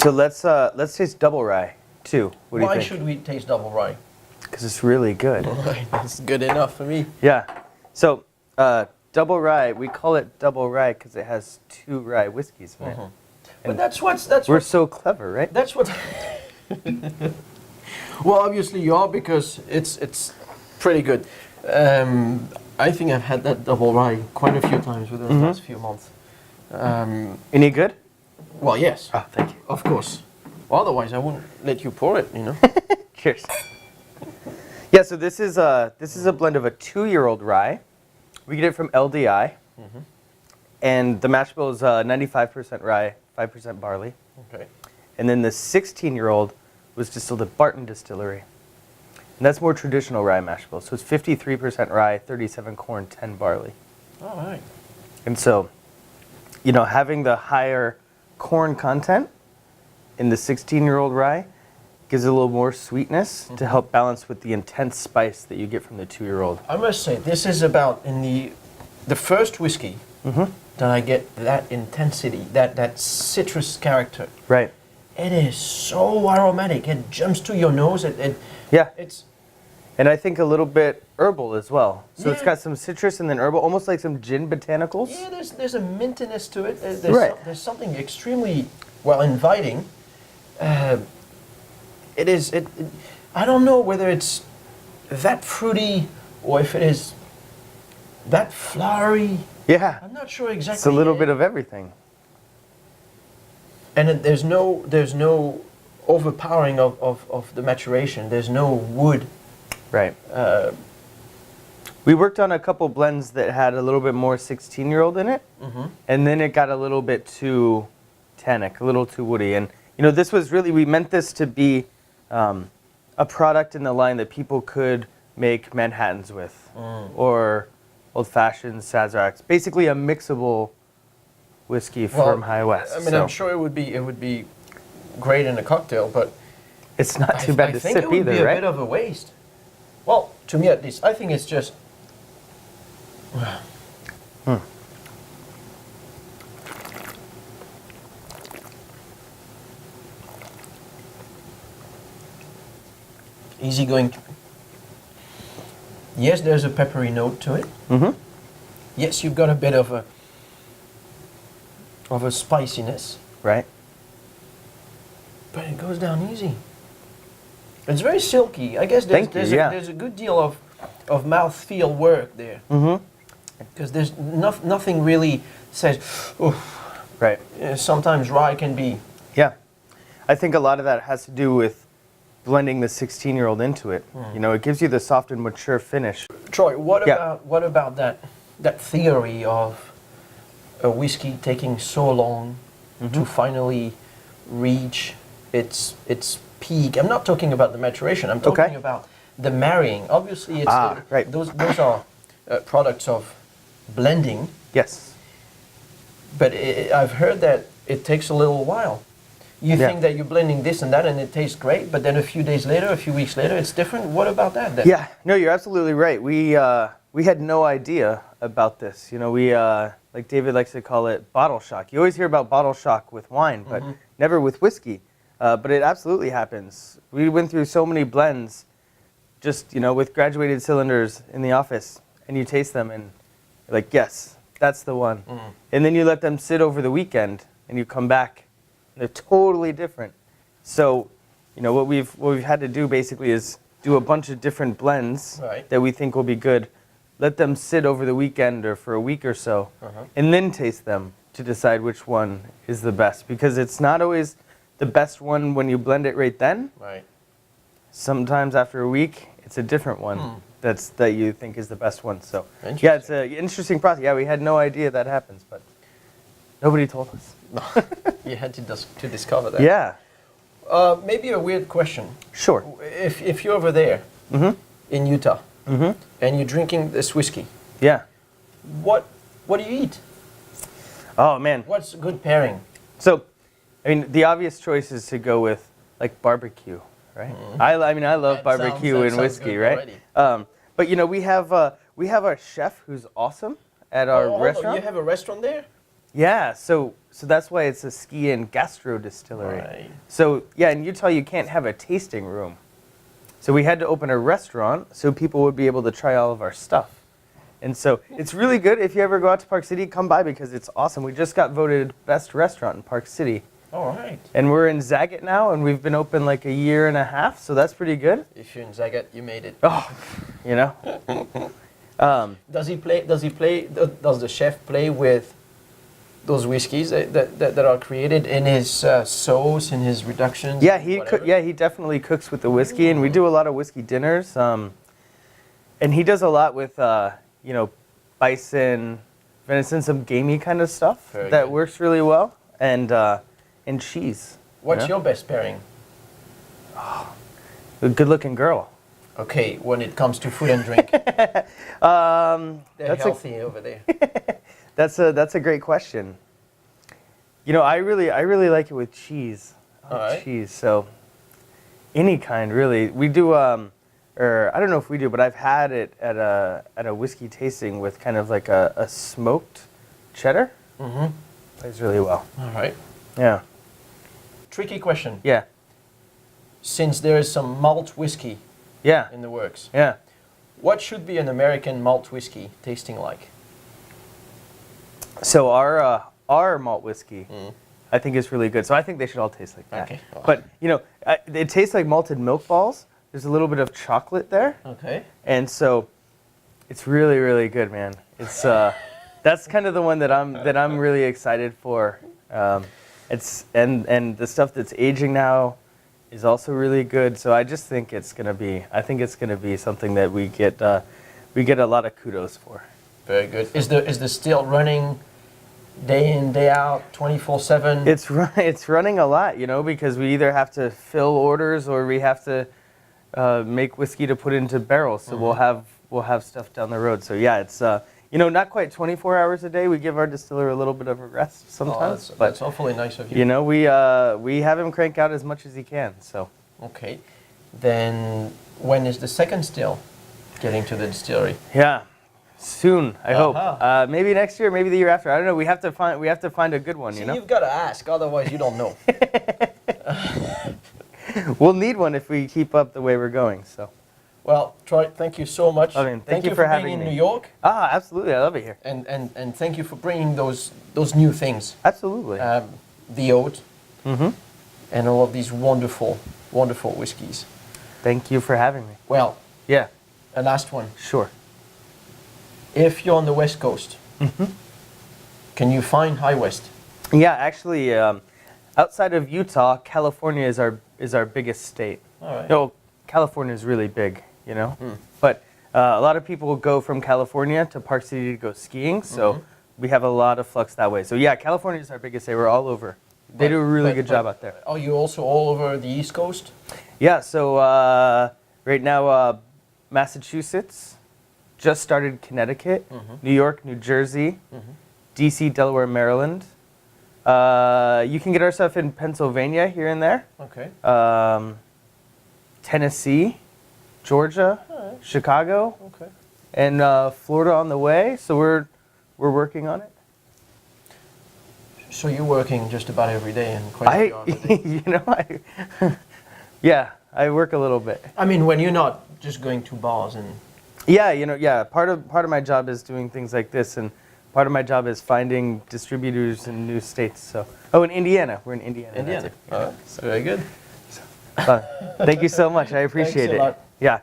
So let's taste double rye too. What do you Why think? should we taste double rye? Because it's really good. Right, that's good enough for me. Yeah. So double rye, we call it double rye because it has 2 rye whiskeys in it. But that's what's We're so clever, right? that's what. Well, obviously you are, because it's pretty good. I think I've had that double rye quite a few times within the last few months. Any good? Well, yes, Oh, thank you. of course. Otherwise, I wouldn't let you pour it. You know. Cheers. Yeah, so this is a blend of a 2-year-old rye. We get it from LDI, and the mash bill is 95% rye, 5% barley. Okay. And then the 16-year-old was distilled at Barton Distillery, and that's more traditional rye mash bill. So it's 53% rye, 37 corn, 10 barley. All right. And so, you know, having the higher corn content in the 16-year-old rye gives it a little more sweetness to help balance with the intense spice that you get from the 2-year-old. I must say, this is about in the first whiskey that I get that intensity, that citrus character. Right. It is so aromatic. It jumps to your nose. Yeah. It's And I think a little bit herbal as well. So it's Yeah. got some citrus and then herbal, almost like some gin botanicals. yeah. There's a mintiness to it. There's Right. there's something extremely inviting. It is. I don't know whether it's that fruity or if it is that flowery. Yeah. I'm not sure exactly. It's a little bit of everything. And there's no overpowering of the maturation. There's no wood. Right. We worked on a couple blends that had a little bit more 16-year-old in it, and then it got a little bit too tannic, a little too woody. And you know, this was really, we meant this to be a product in the line that people could make Manhattans with, or Old Fashioned, Sazeracs, basically a mixable whiskey from High West. I mean, So I'm sure it would be great in a cocktail, but it's not too bad to think sip it would either, be a right? bit of a waste. Well, to me at least, I think it's just. Easygoing. Yes, there's a peppery note to it. Yes, you've got a bit of a spiciness, Right. but it goes down easy. It's very silky. I guess there's a good deal of mouthfeel work there. Because there's nothing really says, oh, Right. sometimes rye can be. Yeah. I think a lot of that has to do with blending the 16-year-old into it. You know, it gives you the soft and mature finish. Troy, what Yeah. about that theory of a whiskey taking so long to finally reach its peak? I'm not talking about the maturation. I'm talking about the marrying. Obviously, it's right. those are products of blending. Yes. But I've heard that it takes a little while. You think that you're blending this and that and it tastes great, but then a few days later, a few weeks later, it's different. What about that then? Yeah, no, you're absolutely right. We had no idea about this. You know, we like David likes to call it bottle shock. You always hear about bottle shock with wine, but never with whiskey. But it absolutely happens. We went through so many blends, just with graduated cylinders in the office, and you taste them and you're like, yes, that's the one. And then you let them sit over the weekend, and you come back. They're totally different. So, what we've had to do basically is do a bunch of different blends that we think will be good. Let them sit over the weekend or for a week or so, and then taste them to decide which one is the best. Because it's not always the best one when you blend it right then. Right. Sometimes after a week, it's a different one that you think is the best one. So, yeah, it's an interesting process. Yeah, we had no idea that happens, but nobody told us. You had to discover that. Yeah. Maybe a weird question. Sure. If you're over there in Utah and you're drinking this whiskey, what do you eat? Oh man. What's a good pairing? So, I mean, the obvious choice is to go with like barbecue, right? I love barbecue and whiskey, right? But we have our chef who's awesome at our restaurant. You have a restaurant there? Yeah, so that's why it's a ski and gastro distillery. Right. So yeah, in Utah you can't have a tasting room. So we had to open a restaurant so people would be able to try all of our stuff. And so it's really good. If you ever go out to Park City, come by because it's awesome. We just got voted best restaurant in Park City. All right. And we're in Zagat now, and we've been open like a year and a half, so that's pretty good. If you're in Zagat, you made it. Oh, you know. Does the chef play with those whiskeys that are created in his sauce, in his reductions? Yeah, he definitely cooks with the whiskey, and we do a lot of whiskey dinners. And he does a lot with bison, venison, some gamey kind of stuff Very that good. works really well, and cheese. What's your best pairing? A good-looking girl. Okay, when it comes to food and drink, they're That's healthy over there. That's a great question. I really like it with cheese. I like All right. cheese, so any kind really. We do or I don't know if we do, but I've had it at a whiskey tasting with kind of like a smoked cheddar. Mm-hmm. Plays really well. All right. Yeah. Tricky question. Yeah. Since there is some malt whiskey Yeah. in the works, Yeah. what should be an American malt whiskey tasting like? So our malt whiskey, I think is really good. So I think they should all taste like that. Okay. But it tastes like malted milk balls. There's a little bit of chocolate there, Okay. and so it's really really good, man. It's that's kind of the one that I'm really excited for. It's and the stuff that's aging now is also really good. So I just think it's gonna be something that we get a lot of kudos for. Very good. Is the still running day in, day out, 24/7? It's running a lot, because we either have to fill orders or we have to make whiskey to put into barrels. So we'll have stuff down the road. So yeah, it's not quite 24 hours a day. We give our distiller a little bit of a rest sometimes. That's awfully nice of you. We have him crank out as much as he can. So Okay. Then when is the second still getting to the distillery? yeah, soon I hope. Uh-huh. Maybe next year, maybe the year after. I don't know. We have to find a good one. See, you've got to ask, otherwise you don't know. We'll need one if we keep up the way we're going. So. Well, Troy, thank you so much. I mean, thank you for having being in me. New York, Absolutely. I love it here. and thank you for bringing those new things, Absolutely. the oat, Mm-hmm. and all of these wonderful whiskeys. Thank you for having me. Well, Yeah, a last one. sure. If you're on the West Coast, Mm-hmm. can you find High West? Yeah, actually, outside of Utah, California is our biggest state. All right. No, California is really big, But a lot of people go from California to Park City to go skiing, so we have a lot of flux that way. So yeah, California is our biggest state. We're all over. They do a really good job out there. Are you also all over the East Coast? Yeah, so right now, Massachusetts, just started Connecticut, New York, New Jersey, DC, Delaware, Maryland. You can get our stuff in Pennsylvania here and there. Okay. Tennessee, Georgia, Chicago, Okay. and Florida on the way. So we're working on it. So you're working just about every day and quite a bit. Yeah, I work a little bit. I mean, when you're not just going to bars and Yeah, part of my job is doing things like this, and part of my job is finding distributors in new states. So, in Indiana, we're in Indiana. Indiana. That's it. Very good. Thank you so much. I appreciate Thanks a it. lot. Yeah.